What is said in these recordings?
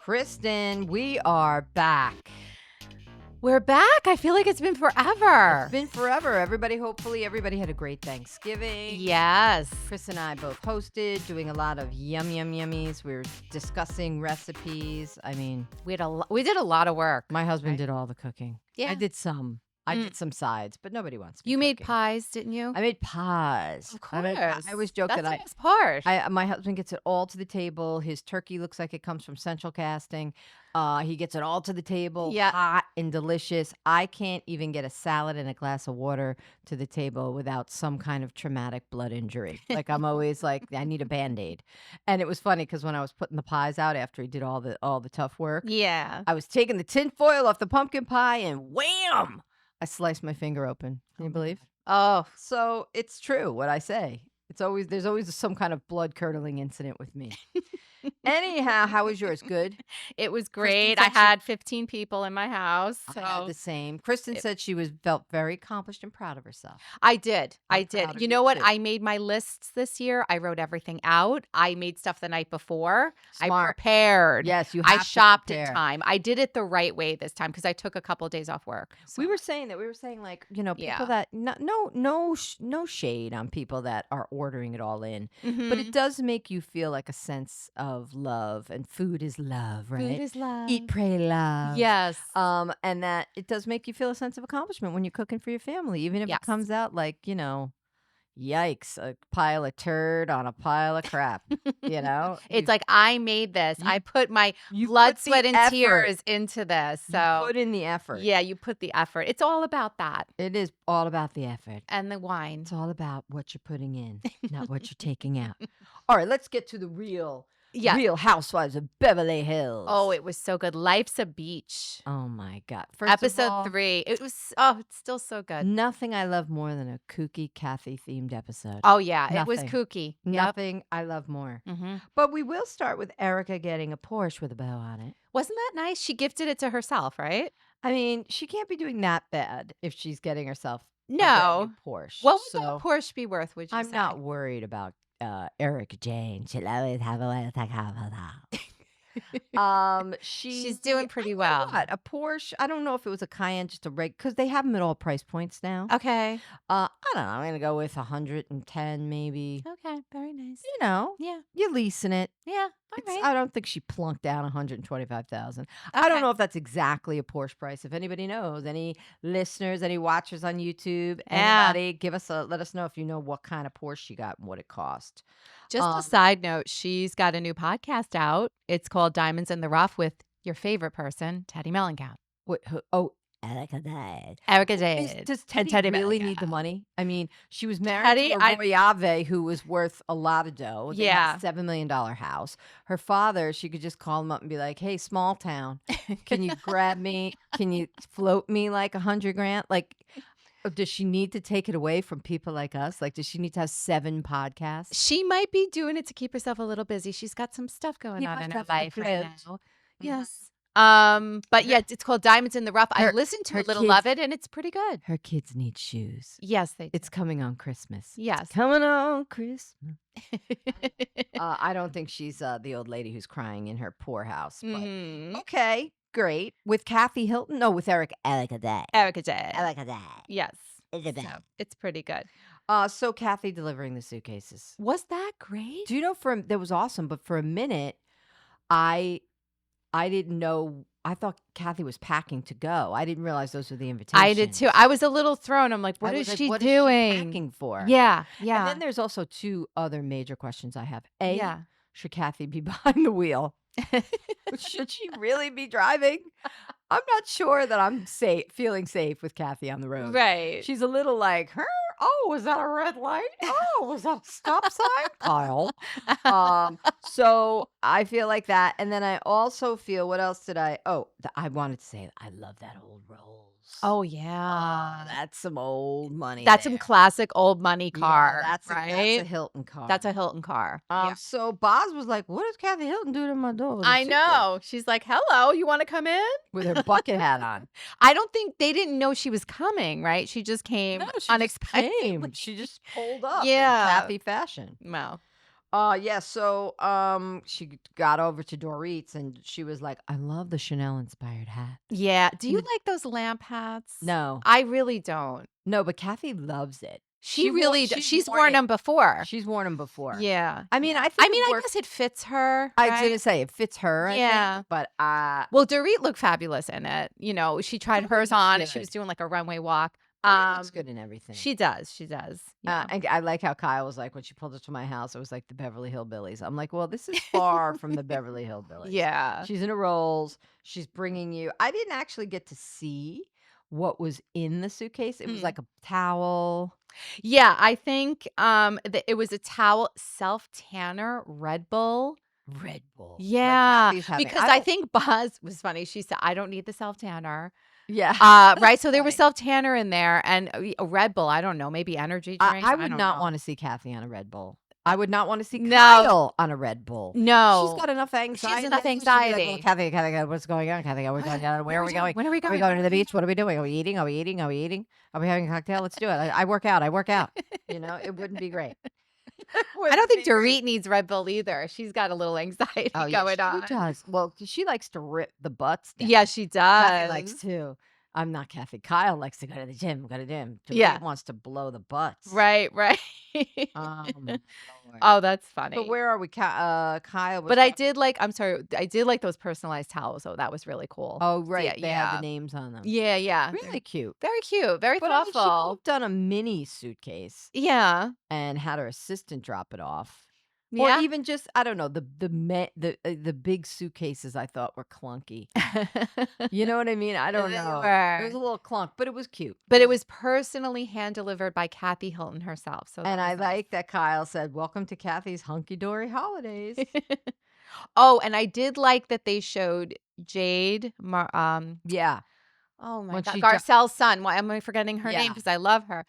Kristin, we are back. We're back. I feel like it's been forever. It's been forever. Hopefully everybody had a great Thanksgiving. Yes. Chris and I both hosted, doing a lot of yummies. We were discussing recipes. I mean, we did a lot of work. My husband did all the cooking. Yeah. I did some. I did some sides, but nobody wants me You made cooking. pies, didn't you? I made pies. Of course. I always joke That's that the best part. my husband gets it all to the table. His turkey looks like it comes from Central Casting. He gets it all to the table, hot and delicious. I can't even get a salad and a glass of water to the table without some kind of traumatic blood injury. Like I'm always like, I need a Band-Aid. And it was funny because when I was putting the pies out after he did all the tough work, Yeah. I was taking the tin foil off the pumpkin pie and wham! I sliced my finger open. Can you believe? Oh, So it's true what I say. There's always some kind of blood curdling incident with me. Anyhow, how was yours? Good? it was great. said I she- had 15 people in my house. I had the same. Kristin said she felt very accomplished and proud of herself. I did. I'm I proud did. of You know you, what? too. I made my lists this year. I wrote everything out. I made stuff the night before. I Smart. prepared. Yes, you I have to shopped in prepare. time. I did it the right way this time because I took a couple days off work. We were saying like, people Yeah. that no shade on people that are ordering it all in, but Mhm. it does make you feel like a sense of love, and food is love, right? Food is love. Eat, pray, love. Yes. And that it does make you feel a sense of accomplishment when you're cooking for your family, even if Yes. it comes out like, yikes, a pile of turd on a pile of crap, It's like I made this. you- I put my you blood, put the sweat, and effort. tears into this. You So put in the effort. yeah, you put the effort. It's all about that It is all about the effort. and the wine. It's all about what you're putting in, not what you're taking out. All right, let's get to the real Housewives of Beverly Hills. Oh, it was so good. Life's a Beach. Oh my God. First of Episode all, 3. It's still so good. nothing I love more than a kooky Kathy themed episode. Oh yeah, it was Nothing. kooky. Yep. Nothing I love more. Mm-hmm. But we will start with Erika getting a Porsche with a bow on it. Wasn't that nice? She gifted it to herself, right? I mean, she can't be doing that bad if she's getting herself a brand No. new Porsche. What would So that Porsche be worth, would you I'm say? not worried about Erika Jayne. She'll always have a way to take care of herself. She's doing pretty you know well. what? A Porsche. I don't know if it was a Cayenne, just a rig, because they have them at all price points now. Okay. I don't know. I'm gonna go with 110, maybe. Okay. Very nice. Yeah, you're leasing it. Yeah. All It's- right. I don't think she plunked down 125,000. I don't Okay. know if that's exactly a Porsche price. If anybody knows, any listeners, any watchers on YouTube, Yeah. anybody, let us know if you know what kind of Porsche she got and what it cost. Just a side note, she's got a new podcast out. It's called Diamonds in the Rough with your favorite person, Teddy Mellencamp. Erika Jayne. Erika Jayne. Does and Teddy, Teddy really Mellencamp. need the money? I mean, she was married Teddy, to a Royave who was worth a lot of dough. They had a $7 million house. Her father, she could just call him up and be like, "Hey, small town, can you grab me? Can you float me like 100 grand?" Like, does she need to take it away from people like us? Like, does she need to have 7 podcasts? She might be doing it to keep herself a little busy. She's got some stuff going You on must in her have to life right float. now. Mhm. Yes. But yeah, it's called Diamonds in the Rough. I Her- listened to her it, little kids- love it, and it's pretty good. Her kids need shoes. Yes, they do. It's coming on Christmas. Yes. Coming on Christmas. I don't think she's the old lady who's crying in her poor house. But Mhm. okay, great. With Kathy Hilton? No, with Erika Jayne. Erika Jayne. Erika Jayne. Yes. Erika So, it's pretty good. So Kathy delivering the suitcases. Was that great? Do you know that was awesome, but for a minute, I didn't know. I thought Kathy was packing to go. I didn't realize those were the invitations. I did too. I was a little thrown. I'm like, what I is was like, she what doing? Is she packing for? Yeah. And Yeah. then there's also 2 other major questions I have. A, Yeah. should Kathy be behind the wheel? Should she really be driving? I'm not sure that I'm feeling safe with Kathy on the road. Right. She's a little like, her? Oh, was that a red light? Oh, was that a stop sign? Kyle. So I feel like that. And then I also feel, what else did I wanted to say, I love that old Rolls. Oh yeah. That's some old money. That's some there. classic old money car. That's right. That's a Hilton car. That's a Hilton car. Yeah. So Boz was like, "What does Kathy Hilton do to my door?" with a I suitcase?" know. She's like, hello, you want to come in? with her bucket hat on. I don't think they didn't know she was coming, right? She just came No, she just unexpectedly. came. She just pulled up. Yeah. in Kathy fashion. Well, Yeah, so she got over to Dorit's and she was like, I love the Chanel inspired hat. Yeah. Do you And like those lamp hats? no. I really don't. No, but Kathy loves it. She really she's worn it. them before. She's worn them before. Yeah. I mean, yeah. I think I it works. guess it fits her, I was right? gonna say it fits her, I Yeah. think, but Well, Dorit looked fabulous in it. You know, she tried Dorit hers looks on and she good. was doing like a runway walk. Looks good in everything. She does. She does. Yeah. And I like how Kyle was like, when she pulled up to my house, it was like the Beverly Hillbillies. I'm like, well, this is far from the Beverly Hillbillies. Yeah. She's in a Rolls. She's bringing you. I didn't actually get to see what was in the suitcase. It was like a towel. Yeah, I think it was a towel self tanner Red Bull. Red Bull. Yeah, Like because I think Buzz was funny. She said, "I don't need the self tanner." Yeah. Right. So there was self tanner in there and a Red Bull. I don't know, maybe energy drinks. I would don't not know. want to see Kathy on a Red Bull. I would not want to see No. Kyle on a Red Bull. No. She's got enough anxiety. She has enough She'd be like, anxiety. well, Kathy, what's going on? Kathy, are we going down? Where are we going? When are we Are going? we going to the beach? What are we doing? Are we eating? Are we eating? Are we eating? Are we having a cocktail? Let's do it. I work out. You know, it wouldn't be great. I don't think Dorit needs Red Bull either. She's got a little anxiety going on. She does. Well, she likes to rip the butts down. Yeah, she does. Kathy likes to. I'm not Kathy. Kyle likes to go to the gym. Dorit wants to blow the butts. Right. My Lord. Oh, that's funny. But where are we? Kyle. But I did like. I'm sorry. I did like those personalized towels. Oh, that was really cool. Oh, right. Yeah, They had the names on them. Yeah. Really cute. Very cute. Very But I mean, she could thoughtful. have done a mini suitcase Yeah. and had her assistant drop it off. Yeah. Or even just, I don't know, the big suitcases I thought were clunky. You know what I mean? I don't They know. were. It was a little clunk, but it was cute. But it was personally hand delivered by Kathy Hilton herself. So And I nice. like that Kyle said, "Welcome to Kathy's hunky dory holidays." Oh, and I did like that they showed Jade. Yeah. Oh my When God, she Garcelle's son. Why am I forgetting her name? Yeah. Because I love her.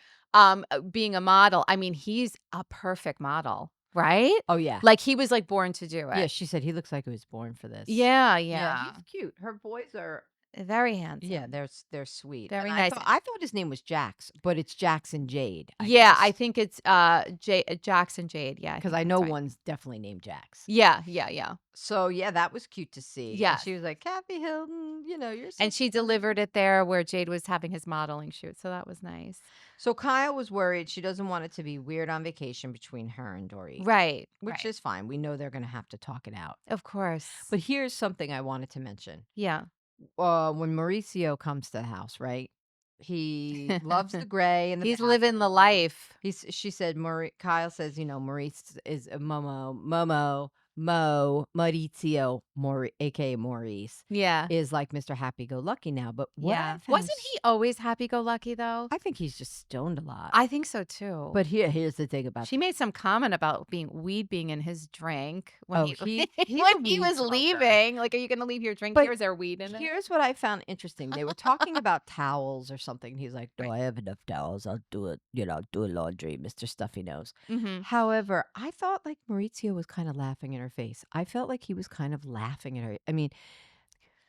Being a model. I mean, he's a perfect model, right? Oh yeah. Like he was like born to do it. Yeah, she said he looks like he was born for this. Yeah. He's cute. Her boys are Very handsome. Yeah, they're sweet. Very And nice. I thought his name was Jax, but it's Jax and Jade. I I guess. think it's Jackson Jade. Yeah, Because I know one's definitely named Jax. Yeah. So yeah, that was cute to see. Yeah. And she was like, Kathy Hilton, you're so And she delivered it there where Jade was having his modeling shoot. So that was nice. So Kyle was worried. She doesn't want it to be weird on vacation between her and Dorit. Right. Which is fine. We know they're gonna have to talk it out. Of course. But here's something I wanted to mention. Yeah. When Mauricio comes to the house, right? He loves the gray and he's living the life. She said, Kyle says, Maurice is a Maurizio, aka Maurice, Yeah. is like Mr. Happy-Go-Lucky now. But Wasn't he always happy-go-lucky though? I think he's just stoned a lot. I think so too. But here's the thing about she made some comment about weed being in his drink when he's when a he weed was smoker. leaving. Like, are you going to leave your drink here? Is there weed in it? Here's what I found interesting. They were talking about towels or something. He's like, no, I have enough towels. I'll do it, do laundry, Mr. Stuffy Nose. Mm-hmm. However, I thought like Maurizio was kind of laughing in her face. I felt like he was kind of laughing at her. I mean,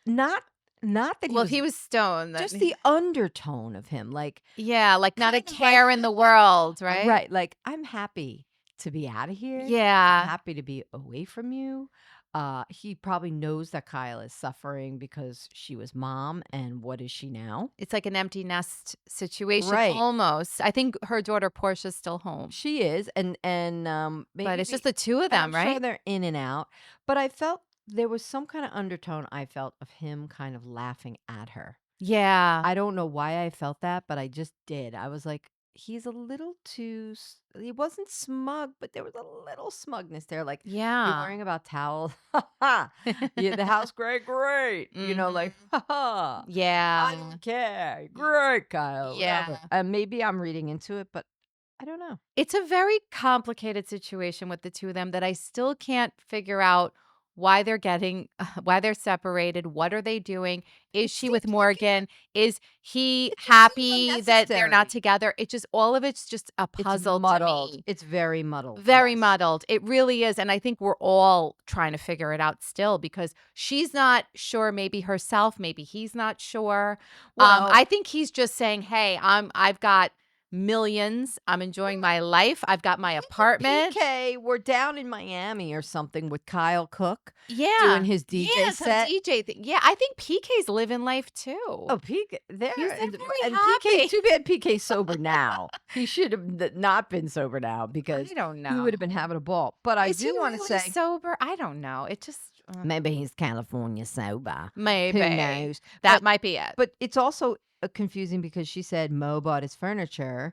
not that he was stoned. Just the undertone of him. Like, like not a care in the world, right? Right. Like, I'm happy to be out of here. Yeah. I'm happy to be away from you. He probably knows that Kyle is suffering because she was mom, and what is she now? It's like an empty nest situation, Right. almost. I think her daughter Portia's still home. She is, and but it's just the two of them, right? Sure, they're in and out. But I felt there was some kind of undertone. I felt of him kind of laughing at her. Yeah. I don't know why I felt that, but I just did. I was like, he's a little too. He wasn't smug, but there was a little smugness there. Like, you're worrying about towels. The house, great. Like, yeah. I don't care. Great, Kyle. Yeah. Whatever. And maybe I'm reading into it, but I don't know. It's a very complicated situation with the two of them that I still can't figure out why they're separated. What are they doing? Is she with Morgan? Is he happy that they're not together? It just, all of it's just a puzzle to me. It's very muddled. Very muddled. It really is. And I think we're all trying to figure it out still because she's not sure maybe herself. Maybe he's not sure. Well, I think he's just saying, hey, I've got millions. I'm enjoying my life. I've got my apartment. PK, we're down in Miami or something with Kyle Cook. Yeah. Doing his DJ set. Some DJ thing. Yeah, I think PK's living life too. Oh, PK, there. He's And very PK, happy. too bad PK's sober now. He should have not been sober now because I don't know. he would have been having a ball. But I do want to say, sober. I don't know. It just maybe he's California sober. maybe. Who knows? That might be it. But it's also confusing because she said Mo bought his furniture,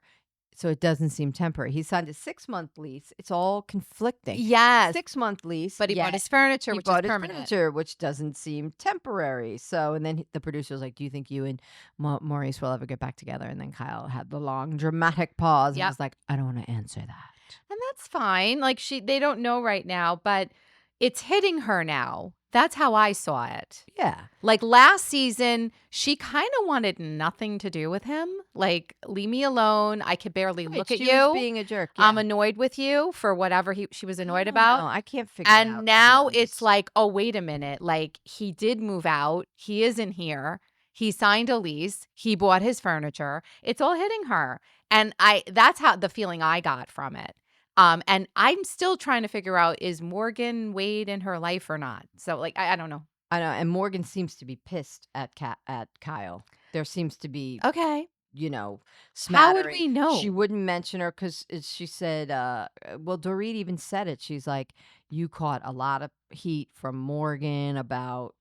so it doesn't seem temporary. He signed a 6-month lease. It's all conflicting. Yes. 6-month lease. But he bought his furniture, which is permanent. Which doesn't seem temporary. So, and then the producer was like, do you think you and Maurice will ever get back together? And then Kyle had the long dramatic pause. And was like, I don't want to answer that. And that's fine. Like they don't know right now, but it's hitting her now. That's how I saw it. Yeah. Like last season, she kind of wanted nothing to do with him. Like, leave me alone. I could barely look at she you. Was being a jerk. Yeah. I'm annoyed with you for whatever she was annoyed about. No, I can't figure it out. And now it's like, oh, wait a minute. Like, he did move out. He isn't here. He signed a lease. He bought his furniture. It's all hitting her. And that's how the feeling I got from it. And I'm still trying to figure out, is Morgan Wade in her life or not? So, like, I don't know. I know. And Morgan seems to be pissed at Kyle. There seems to be, okay, smattering. How would we know? She wouldn't mention her because she said, well, Dorit even said it. She's like, you caught a lot of heat from Morgan about.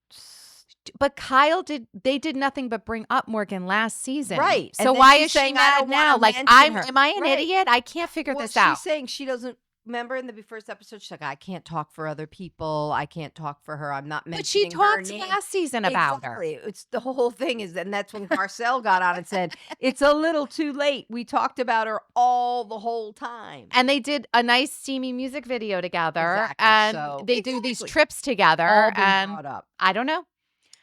But Kyle they did nothing but bring up Morgan last season. Right. So why is she mad now? Like, am I an idiot? I can't figure this out. She's saying she doesn't remember in the first episode, she's like, I can't talk for other people. I can't talk for her. I'm not mentioning her name. But she talked last season about her. It's the whole thing and that's when Garcelle got on and said, it's a little too late. We talked about her the whole time. And they did a nice steamy music video together. Exactly. And they do these trips together. Brought up. I don't know.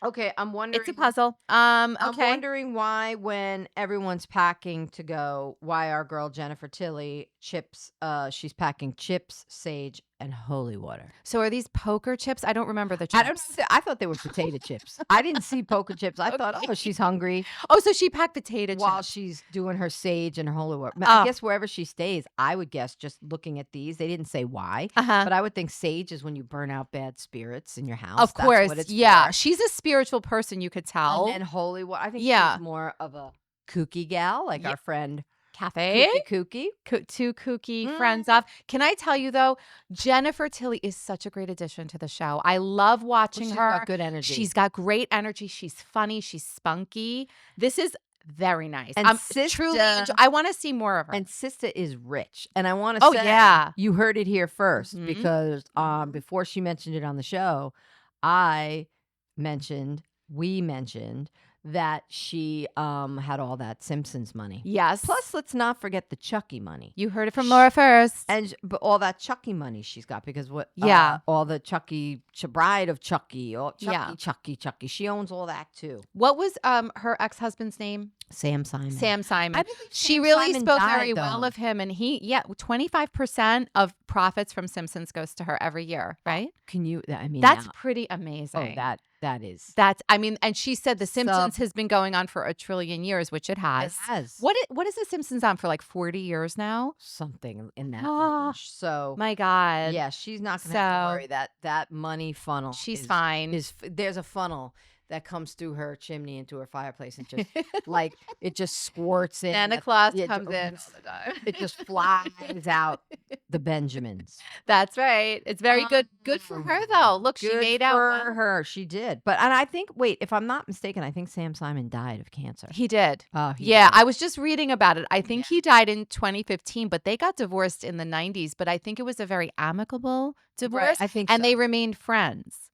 Okay, I'm wondering. It's a puzzle. I'm wondering why, when everyone's packing to go, why our girl Jennifer Tilly she's packing chips, sage, and holy water. So are these poker chips? I don't remember the chips. I thought they were potato chips. I didn't see poker chips. I thought, oh, she's hungry. Oh, so she packed potato chips while she's doing her sage and her holy water. I guess wherever she stays, I would guess, just looking at these, they didn't say why, but I would think sage is when you burn out bad spirits in your house. Of course, what it's for. She's a spiritual person, you could tell. And then holy water. I think she's more of a kooky gal, like our friend Kathy. Kooky. Two kooky friends off. Can I tell you, though, Jennifer Tilly is such a great addition to the show. I love watching her. She's got good energy. She's got great energy. She's funny. She's spunky. This is very nice. And I want to see more of her. And Sista is rich. And I want to say, you heard it here first because before she mentioned it on the show, we mentioned that she had all that Simpsons money. Yes. Plus, let's not forget the Chucky money. You heard it from Laura first. But all that Chucky money she's got because all the Chucky, Bride of Chucky, Chucky. She owns all that too. What was her ex-husband's name? Sam Simon. She really spoke very well of him, and 25% of profits from Simpsons goes to her every year, right? That's pretty amazing. Oh, that is. And she said The Simpsons has been going on for 1 trillion years, which it has. It has. What is The Simpsons on for, like 40 years now? Something in that range. So my God. Yeah, she's not going to have to worry. That money funnel. She's fine. There's a funnel that comes through her chimney into her fireplace and just it just squirts in. Santa Claus comes in all the time. It just flies out the Benjamins. That's right. It's very good. Good for her though. Look, she made out for her. She did. And I think, if I'm not mistaken, I think Sam Simon died of cancer. He did. Oh, yeah. I was just reading about it. I think he died in 2015, but they got divorced in the 90s. But I think it was a very amicable divorce. Right, I think and they remained friends.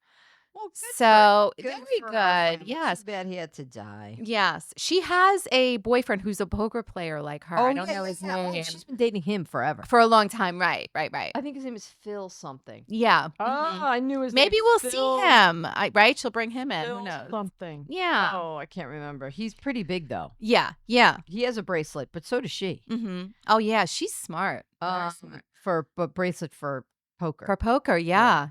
Well, very good. Yes. Too bad he had to die. Yes. She has a boyfriend who's a poker player like her. I don't know his name. Well, she's been dating him forever. For a long time. Right. I think his name is Phil something. Yeah. Oh, I knew his name. Maybe we'll see him. Right? She'll bring him in. Phil Who knows? something. Yeah. Oh, I can't remember. He's pretty big though. Yeah. He has a bracelet, but so does she. Oh yeah, she's smart. But bracelet for poker. For poker, yeah.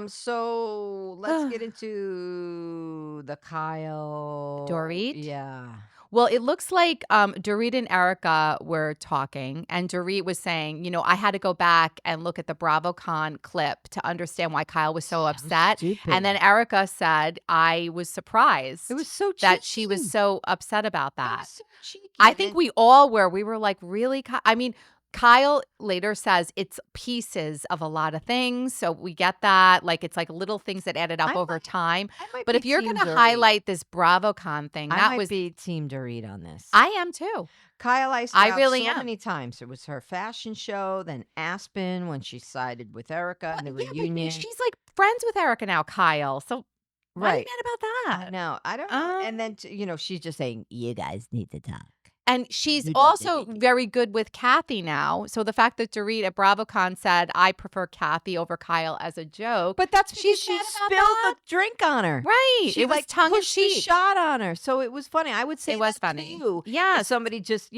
So let's get into the Kyle Dorit. Yeah. Well, it looks like Dorit and Erika were talking, and Dorit was saying, I had to go back and look at the BravoCon clip to understand why Kyle was so upset. Stupid. And then Erika said, I was surprised It was so cheeky. that she was so upset about that. It was so cheeky. I think we all were. We were like, really? I mean, Kyle later says it's pieces of a lot of things. So we get that. Like, it's like little things that added up over time. But if you're going to highlight this BravoCon thing, I might be Team Dorit on this. I am too. Kyle I really am. Many times. It was her fashion show, then Aspen when she sided with Erika in the reunion. She's like friends with Erika now, Kyle. So why are you mad about that? No, I don't know. And then, she's just saying, you guys need to talk. And she's also very good with Kathy now. So the fact that Dorit at BravoCon said, I prefer Kathy over Kyle as a joke. But that's because she spilled the drink on her. Right. It was tongue in cheek. Shot on her. So it was funny. I would say it was funny. Too. Yeah. Somebody just,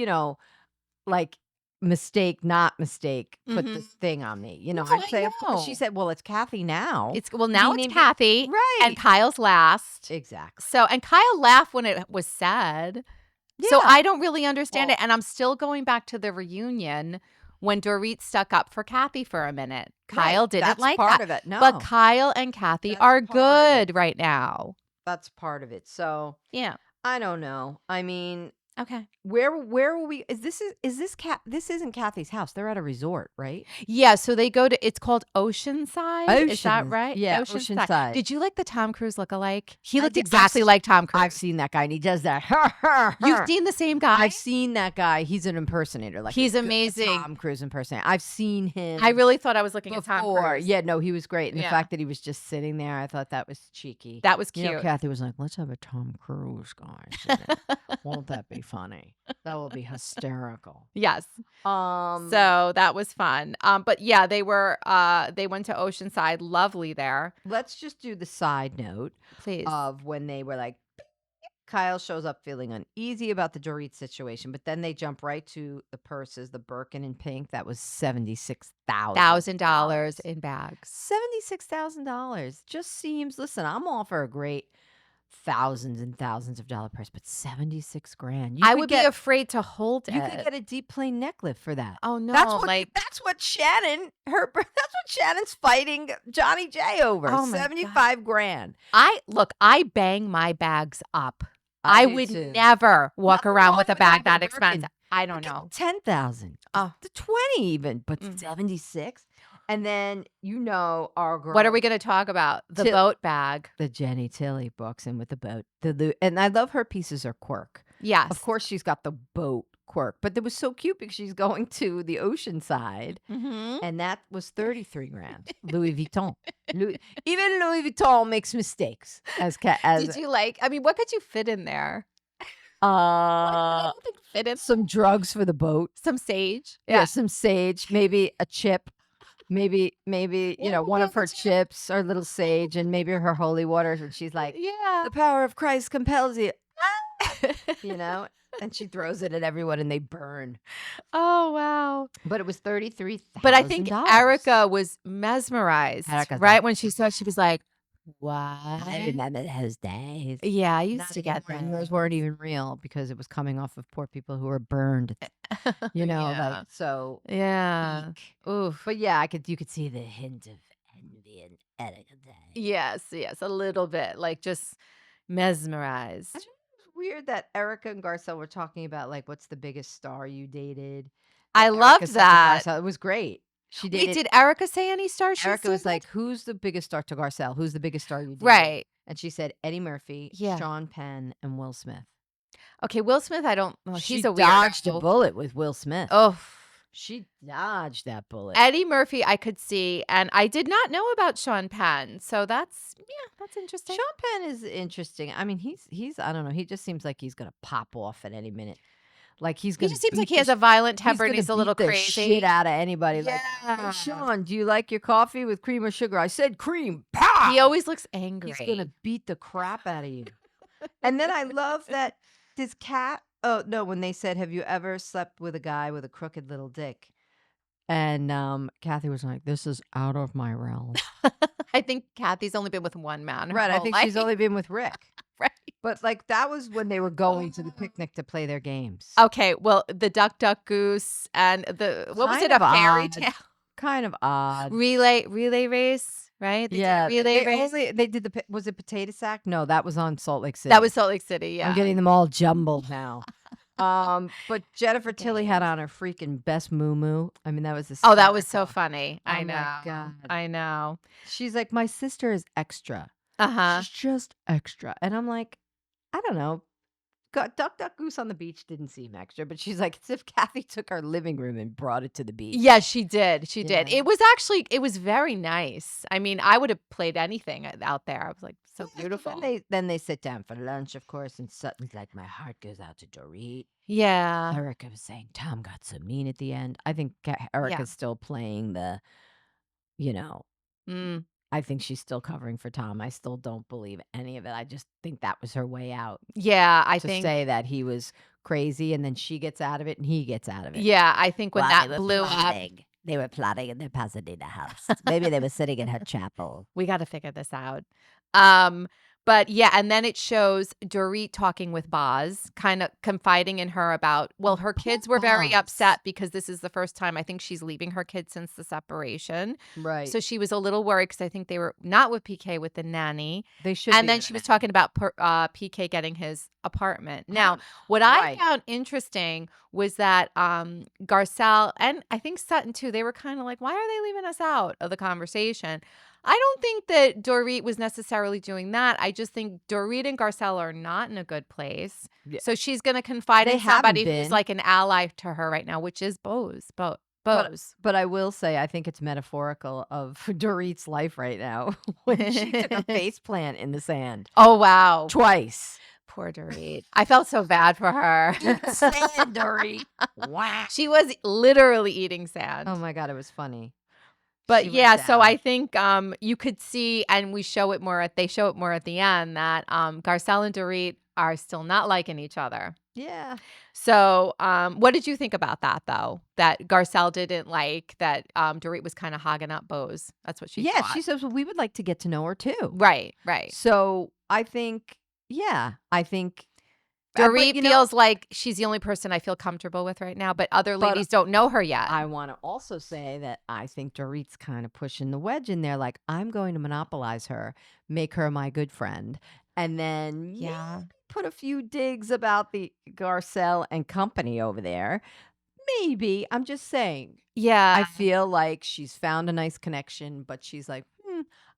like not mistake, put this thing on me. I'd say, of course. She said, well, it's Kathy now. Now it's Kathy. Right. And Kyle's last. Exactly. So, and Kyle laughed when it was said. Yeah. So I don't really understand it. And I'm still going back to the reunion when Dorit stuck up for Kathy for a minute. Kyle didn't like that. That's part of it. No. But Kyle and Kathy are good right now. That's part of it. So yeah. I don't know. I mean, okay. Where will we this isn't Kathy's house. They're at a resort, right? Yeah, so they go to it's called Oceanside. Is that right? Yeah, Oceanside. Did you like the Tom Cruise lookalike? He looked exactly like Tom Cruise. I've seen that guy and he does that. You've seen the same guy? I've seen that guy. He's an impersonator. Like he's amazing. Tom Cruise impersonator. I've seen him. I really thought I was looking at Tom Cruise. Yeah, no, he was great. And the fact that he was just sitting there, I thought that was cheeky. That was cute. Kathy was like, let's have a Tom Cruise guy. Won't that be funny? That will be hysterical. Yes. So that was fun. But yeah, they went to Oceanside. Lovely there. Let's just do the side note, please, of when they were like, Kyle shows up feeling uneasy about the Dorit situation, but then they jump right to the purses, the Birkin in pink. That was $76,000 in bags. $76,000 just seems. Listen, I'm all for a great thousands and thousands of dollar purse, but 76 grand. I would be afraid to hold it. You could get a deep plane necklet for that. Oh no! That's what Shannon. That's what Shannon's fighting Johnny J over. Oh 75 grand. I bang my bags up. I would never walk around with a bag that expensive. I don't know. 10,000. Oh, the 20 even, but 76. And then our girl. What are we going to talk about? The boat bag. The Jenny Tilly books in with the boat. And I love her pieces are quirk. Yes. Of course she's got the boat quirk, but it was so cute because she's going to the Oceanside, and that was 33 grand. Louis Vuitton. Even Louis Vuitton makes mistakes. Did you what could you fit in there? I don't think fit in. Some drugs for the boat. Some sage. Yeah, some sage. Maybe a chip. Maybe one of her chips or little sage, and maybe her holy waters, and she's like, the power of Christ compels you. And she throws it at everyone and they burn. Oh wow. But it was $33,000. But I think Erika was mesmerized. Right? When she saw it, she was like, what? I remember those days. Yeah, I used to get them. Those weren't even real because it was coming off of poor people who were burned. So yeah. Oof. But yeah, you could see the hint of envy and Erika. Yes, a little bit, like just mesmerized. It's weird that Erika and Garcelle were talking about like what's the biggest star you dated. I loved that. It was great. Did Erika say any stars? Erika was like, who's the biggest star to Garcelle? Who's the biggest star you dated? Right. And she said Eddie Murphy, Sean Penn, and Will Smith. Okay, Will Smith, I don't know. She dodged a bullet with Will Smith. Oh. She dodged that bullet. Eddie Murphy, I could see, and I did not know about Sean Penn. So that's interesting. Sean Penn is interesting. I mean, he's I don't know. He just seems like he's gonna pop off at any minute. Like he just seems like he has a violent temper and he's a little crazy. Shit out of anybody. Yeah. Like, hey, Sean, do you like your coffee with cream or sugar? I said cream. Pow! He always looks angry. He's gonna beat the crap out of you. And then I love that this cat. Oh no! When they said, "Have you ever slept with a guy with a crooked little dick?" And Kathy was like, "This is out of my realm." I think Kathy's only been with one man. Right. I think she's only been with Rick. Right. But like that was when they were going to the picnic to play their games. Okay, well, the Duck Duck Goose and what was Kind it? A of fairy odd. tale Kind of odd. relay race, right? They did a relay race. They did was it Potato Sack? No, that was on Salt Lake City. That was Salt Lake City. Yeah, I'm getting them all jumbled now. But Jennifer Tilly had games. on her freaking best Muumuu. I mean, that was that was so hysterical. funny. I Oh know. my God. I know. She's like, my sister is extra. Uh-huh. She's just extra. And I'm like, I don't know. Duck Duck Goose on the beach didn't seem extra, but she's like, it's if Kathy took our living room and brought it to the beach. Yeah, she did. She did. Yeah. It was very nice. I mean, I would have played anything out there. I was like, so beautiful. Then they sit down for lunch, of course, and Sutton's like, my heart goes out to Dorit. Yeah. Erika was saying Tom got so mean at the end. I think Erika's still playing the, I think she's still covering for Tom. I still don't believe any of it. I just think that was her way out. Yeah, I to think say that he was crazy and then she gets out of it and he gets out of it. Yeah, I think when that blew up, they were plotting in their Pasadena house. Maybe they were sitting in her chapel. we got to figure this out. But yeah, and then it shows Dorit talking with Boz, kind of confiding in her about, well, her kids were very upset because this is the first time I think she's leaving her kids since the separation. Right. So she was a little worried because I think they were not with PK, with the nanny. They should. And then she was talking about PK getting his apartment. Now, what I found interesting was that Garcelle and I think Sutton too, they were kind of like, why are they leaving us out of the conversation? I don't think that Dorit was necessarily doing that. I just think Dorit and Garcelle are not in a good place. Yeah. So she's going to confide in somebody who's like an ally to her right now, which is Bose. But I will say, I think it's metaphorical of Dorit's life right now when she took a face plant in the sand. Oh, wow. Twice. Poor Dorit. I felt so bad for her. Sand, Dorit. Wow. She was literally eating sand. Oh, my God. It was funny. But yeah, so I think you could see, and they show it more at the end, that Garcelle and Dorit are still not liking each other. Yeah. So what did you think about that, though? That Garcelle didn't like that Dorit was kind of hogging up Bose. That's what she thought. Yeah, she says, well, we would like to get to know her, too. Right. So I think Dorit feels like she's the only person I feel comfortable with right now, but other ladies don't know her yet. I want to also say that I think Dorit's kind of pushing the wedge in there, like, I'm going to monopolize her, make her my good friend, and then put a few digs about the Garcelle and company over there. Maybe. I'm just saying. Yeah. I feel like she's found a nice connection, but she's like,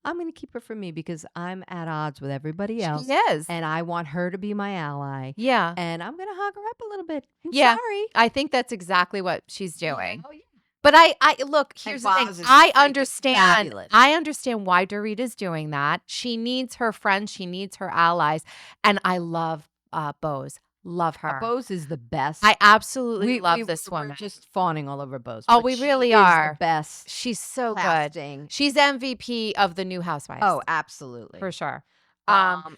I'm going to keep her for me because I'm at odds with everybody else. She is. And I want her to be my ally. Yeah. And I'm going to hug her up a little bit. I'm sorry. I think that's exactly what she's doing. Oh, yeah. But I look, here's the thing. I understand why Dorit is doing that. She needs her friends. She needs her allies. And I love Bose. Love her. Bose is the best. I absolutely love this woman. We're just fawning all over Bose. Oh, we really are. The best. She's so casting. good. She's MVP of the new Housewives. Oh, absolutely. For sure.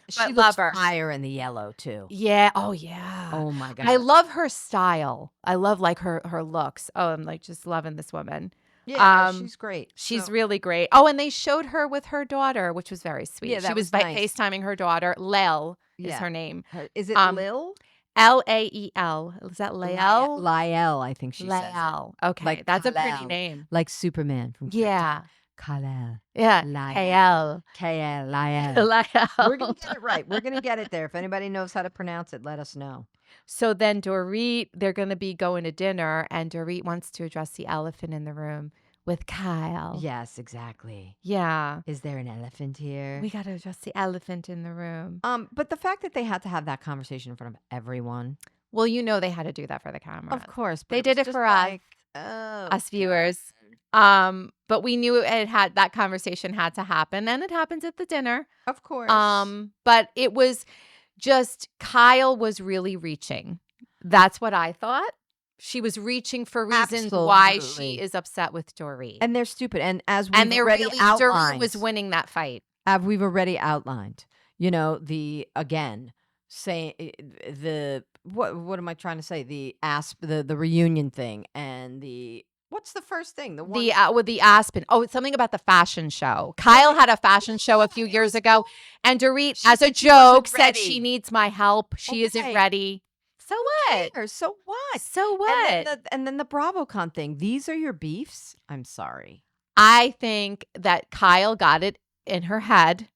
She looks fire in the yellow too. Yeah. Oh, yeah. Oh my God. I love her style. I love like her looks. Oh, I'm like just loving this woman. Yeah, she's great. She's really great. Oh, and they showed her with her daughter, which was very sweet. Yeah, she was nice. FaceTiming her daughter. Lel is her name. Is it Lil? Lael. Is that Lael? Lael, I think she says. Lael. Okay, that's a pretty name. Like Superman from Yeah. Kal-El. Yeah. Lael. K-L. Lael. Lael. We're going to get it right. We're going to get it there. If anybody knows how to pronounce it, let us know. So then Dorit, they're going to be going to dinner, and Dorit wants to address the elephant in the room with Kyle. Yes, exactly. Yeah. Is there an elephant here? We got to address the elephant in the room. But the fact that they had to have that conversation in front of everyone. Well, they had to do that for the camera. Of course. They did it for us viewers. But we knew that conversation had to happen, and it happens at the dinner. Of course. But it was just Kyle was really reaching. That's what I thought. She was reaching for reasons why she is upset with Dorit. And they're stupid. And as we've already outlined, Dorit was winning that fight. We've already outlined, what am I trying to say? The reunion thing and the What's the first thing? The one with the Aspen. Oh, it's something about the fashion show. Kyle had a fashion show a few years ago, and Dorit, as a joke, said she needs my help. She isn't ready. So what? cares? So what? So what? And then the BravoCon thing. These are your beefs? I'm sorry. I think that Kyle got it in her head.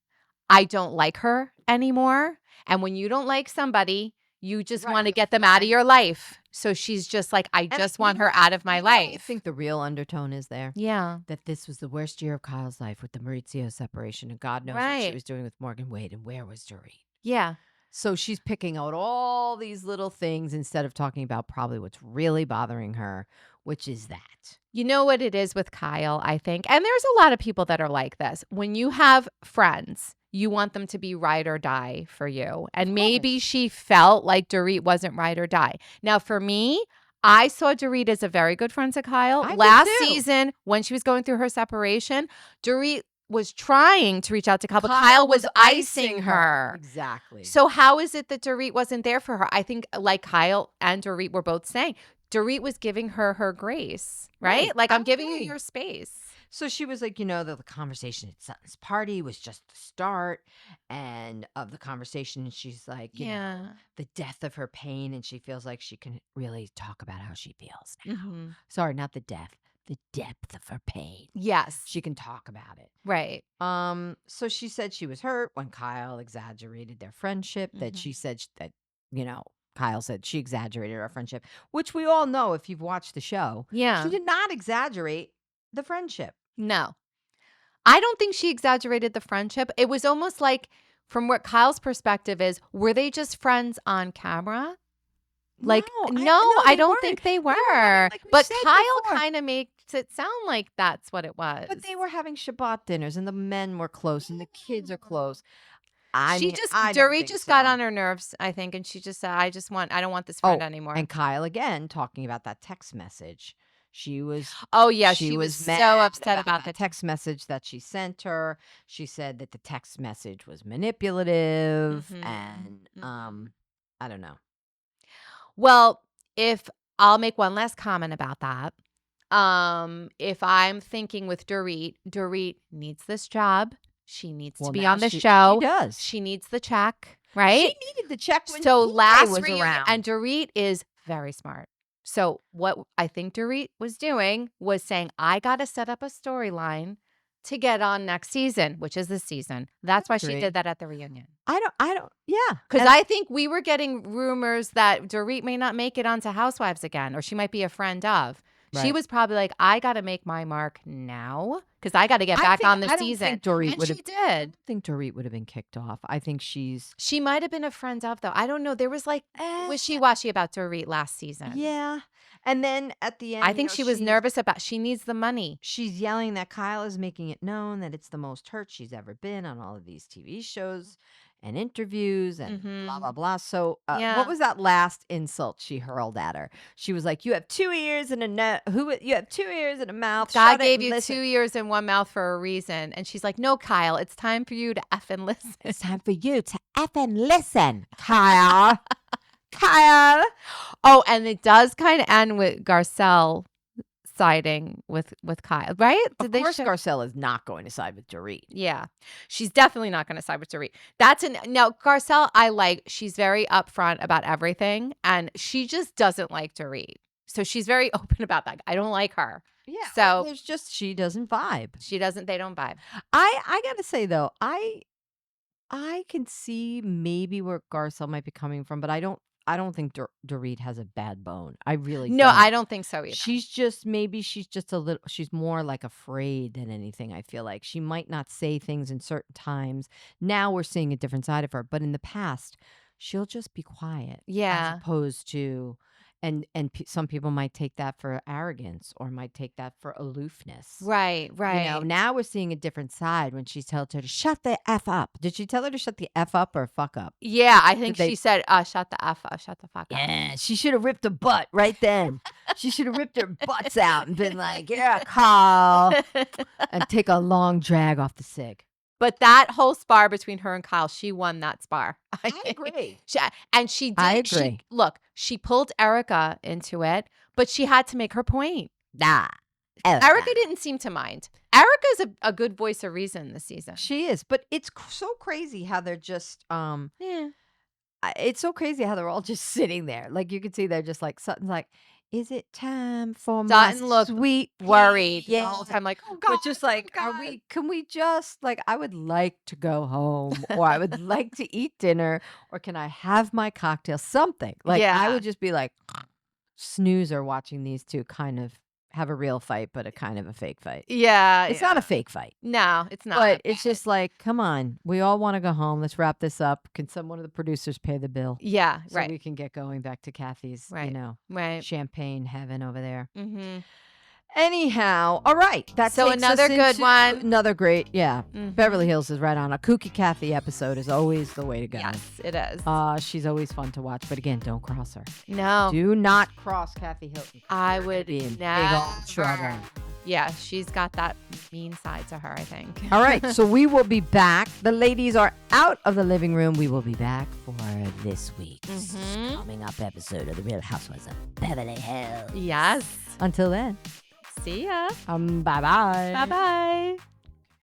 I don't like her anymore. And when you don't like somebody, you just want to get them out of your life. So she's just like, I just want her out of my life. I think the real undertone is there. Yeah. That this was the worst year of Kyle's life with the Maurizio separation. And God knows what she was doing with Morgan Wade. And where was Dorit? Yeah. So she's picking out all these little things instead of talking about probably what's really bothering her, which is that. You know what it is with Kyle, I think? And there's a lot of people that are like this. When you have friends, you want them to be ride or die for you. And maybe she felt like Dorit wasn't ride or die. Now, for me, I saw Dorit as a very good friend to Kyle. Last season, when she was going through her separation, Dorit was trying to reach out to Kyle, but Kyle was icing her. Exactly. So how is it that Dorit wasn't there for her? I think like Kyle and Dorit were both saying, Dorit was giving her grace, right? Like, I'm giving you your space. So she was like, the conversation at Sutton's party was just the start and of the conversation. And she's like, the death of her pain. And she feels like she can really talk about how she feels now. Mm-hmm. Sorry, not the death, the depth of her pain. Yes. She can talk about it. Right. So she said she was hurt when Kyle exaggerated their friendship, that she said that, Kyle said she exaggerated our friendship, which we all know if you've watched the show. Yeah. She did not exaggerate the friendship. No. I don't think she exaggerated the friendship. It was almost like, from what Kyle's perspective is, were they just friends on camera? Like, no, I don't think they were. But Kyle kind of makes it sound like that's what it was. But they were having Shabbat dinners and the men were close and the kids are close. Dorit just got on her nerves, I think, and she just said, I don't want this friend anymore. And Kyle again talking about that text message. She was she was so upset about the text message that she sent her. She said that the text message was manipulative and I don't know. Well, if I'll make one last comment about that. If I'm thinking with Dorit needs this job. She needs to be on the show. She does. She needs the check, right? She needed the check when last was around. And Dorit is very smart. So what I think Dorit was doing was saying, I got to set up a storyline to get on next season, which is this season. That's why she did that at the reunion. I don't, Because I think we were getting rumors that Dorit may not make it onto Housewives again, or she might be a friend of. Right. She was probably like, I got to make my mark now because I got to get back on the season. Think Dorit and she did. I don't think Dorit would have been kicked off. I think she might have been a friend of, though. I don't know. There was like wishy-washy about Dorit last season. Yeah. And then at the end, I think she was nervous about, she needs the money. She's yelling that Kyle is making it known that it's the most hurt she's ever been on all of these TV shows and interviews and blah, blah, blah. So what was that last insult she hurled at her? She was like, you have 2 ears and you have 2 ears and a mouth. God gave you 2 ears and 1 mouth for a reason. And she's like, no, Kyle, it's time for you to effing listen. It's time for you to effing listen, Kyle. Kyle. Oh, and it does kind of end with Garcelle siding with Kyle, right? Of course, Garcelle is not going to side with Dorit. Yeah, she's definitely not going to side with Dorit. Now Garcelle, she's very upfront about everything, and she just doesn't like Dorit. So she's very open about that. I don't like her. Yeah. So there's just she doesn't vibe. They don't vibe. I gotta say though, I can see maybe where Garcelle might be coming from, but I don't think Dorit has a bad bone. I really don't. I don't think so either. She's just a little, she's more like afraid than anything. I feel like she might not say things in certain times. Now we're seeing a different side of her, but in the past, she'll just be quiet. Yeah. As opposed to, some people might take that for arrogance or might take that for aloofness. Right. Now we're seeing a different side when she tells her to shut the F up. Did she tell her to shut the F up or fuck up? Yeah, I think she said, shut the F up, shut the fuck up. Yeah, she should have ripped her butt right then. She should have ripped her butts out and been like, yeah, Kyle. And take a long drag off the cig. But that whole spar between her and Kyle, she won that spar. I agree. She did. I agree. She pulled Erika into it, but she had to make her point. Nah. Erika didn't seem to mind. Erika's a good voice of reason this season. She is, but it's so crazy how they're just it's so crazy how they're all just sitting there. Like you can see they're just like Sutton's like, is it time for Sutton my looked sweet worried the whole time, like, oh God. But just like, can we just like, I would like to go home, or I would like to eat dinner, or can I have my cocktail? Something. Like I would just be like snoozer watching these two kind of have a real fight, but a kind of a fake fight. Yeah. It's not a fake fight. No, it's not. But it's just like, come on. We all want to go home. Let's wrap this up. Can one of the producers pay the bill? Yeah, so we can get going back to Kathy's, champagne heaven over there. Mm-hmm. Anyhow, all right. That's so another good one. Another great, Beverly Hills is right on. A kooky Kathy episode is always the way to go. Yes, it is. She's always fun to watch. But again, don't cross her. No. Do not cross Kathy Hilton. I would be in never. big old trouble. Yeah, she's got that mean side to her, I think. All right, so we will be back. The ladies are out of the living room. We will be back for this week's coming up episode of The Real Housewives of Beverly Hills. Yes. Until then. See ya. Bye-bye. Bye-bye.